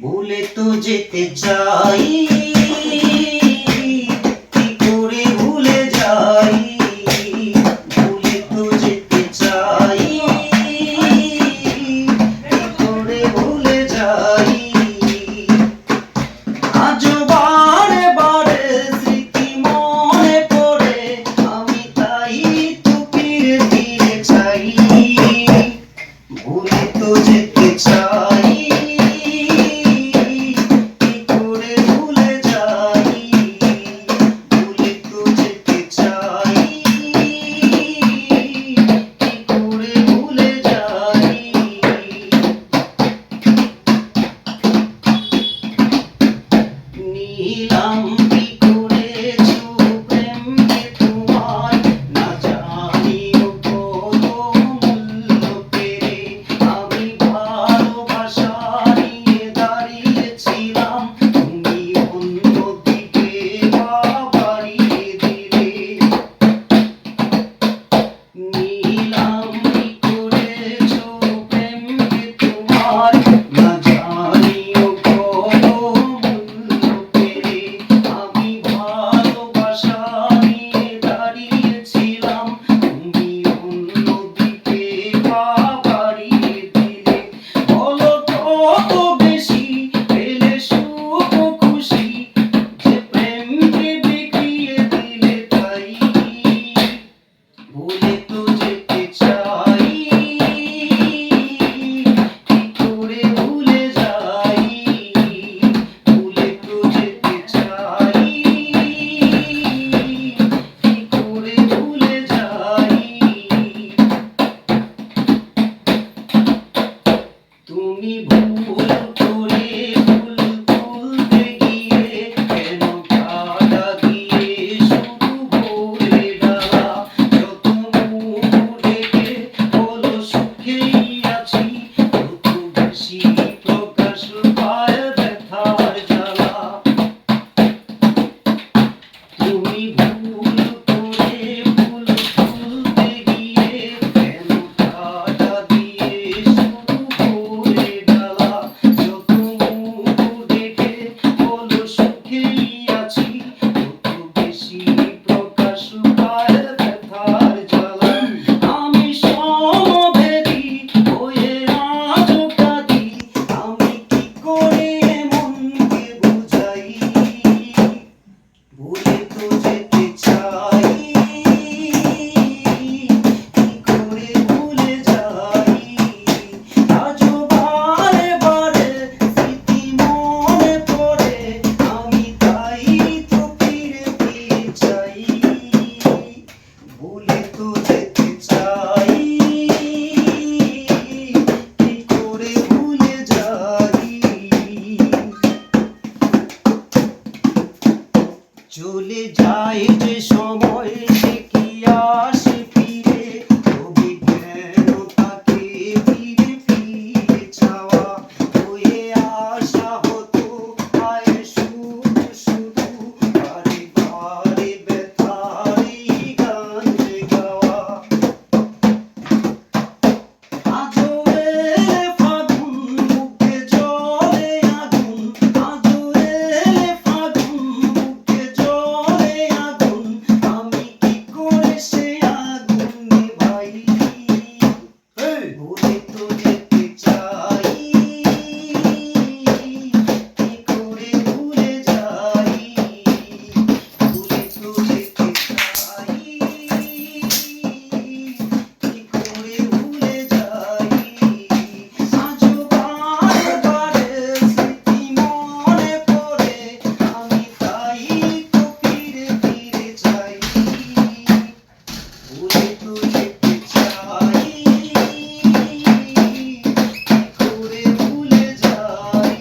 ভুলে তো যেতে চাই, কি করে ভুলে যাই, ভুলে তো যেতে চাই, কি করে ভুলে যাই। আজও বারে বারে স্মৃতি মনে পড়ে, আমি তাই তো ফিরে ফিরে চাই, ভুলে তো যেতে চাই, কি করে ভুলে যাই, ভুলে তো যেতে চাই, কি করে ভুলে যাই। নিলাম কি করেছো প্রেমকে তোমার, না জানিও কত মূল্য পেরে আমি ভালোবাসা নিয়ে দাঁড়িয়েছিলাম, তুমি অন্যদিকে পা বাড়িয়ে দিলে। নিলাম কি করেছো প্রেমকে তোমার, না জানিও কত মূল্য পেরে আমি ভালোবাসা নিয়ে দাঁড়িয়েছিলাম, তুমি অন্যদিকে পা বাড়িয়ে দিলে। বলো কত বেশি পেলে সুখ ও খুশি, যে প্রেমকে বিকিয়ে দিলে তাই, ভুলে তো যেতে চাই, কি করে ভুলে যাই, ভুলে তো যেতে চাই, কি করে ভুলে যাই। তুমি ভুল করে ফুল তুলতে গিয়ে কেন কাঁটা দিয়ে শুধু ভরে ডালা, যত মুখ ঢেকে বলো সুখেই আছি, তত বেশি প্রকাশ পায় ব্যথার জ্বালা। তুমি ভুল করে ফুল তুলতে গিয়ে কেন কাঁটা দিয়ে শুধু ভরে ডালা, যত মুখ ঢেকে বলো সুখেই আছি, তত বেশি প্রকাশ পায় ব্যথার জ্বালা। আমি সমভেদী হয়ে আজও কাঁদি, আমি কি করে মনকে বুঝাই, ভুলে তো যেতে চাই, কি করে ভুলে যাই। আজও বারে বারে স্মৃতি মনে পড়ে, আমি তাই তো ফিরে ফিরে চাই, ভুলে তো যেতে চাই, কি করে ভুলে যাই। চলে যায় যে সময় সে কি আসে ফিরে, তবে কেন তাকে ফিরে ফিরে চাওয়া, হয়ে আসা হতো আয় শুধু শুধু, বারে বারে ব্যথারই গান যে গাওয়া। আজও এলে ফাগুন বুকে জ্বলে আগুন, আজও এলে ফাগুন বুকে জ্বলে আগুন, আমি কি করে সে আগুন নেভাই, ভুলে তো যেতে চাই, কি করে ভুলে যাই, ভুলে তো যেতে চাই, কি করে ভুলে যাই। আজও বারে বারে স্মৃতি মনে পড়ে, আমি তাই তো ফিরে ফিরে চাই, ভুলে তো যেতে চাই, কি করে ভুলে যাই।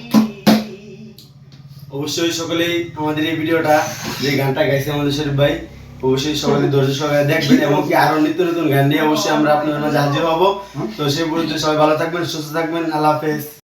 অবশ্যই সকলেই আমাদের এই ভিডিওটা যে গানটা গাইছে আমাদের শরীফ ভাই, অবশ্যই সকলে ধৈর্য সহকারে দেখবেন এবং কি আরো নিত্য নতুন গান নিয়ে অবশ্যই আমরা আপনাদের মাঝে হাজির হব। তো সেই পর্যন্ত সবাই ভালো থাকবেন, সুস্থ থাকবেন, আল্লাহ হাফেজ।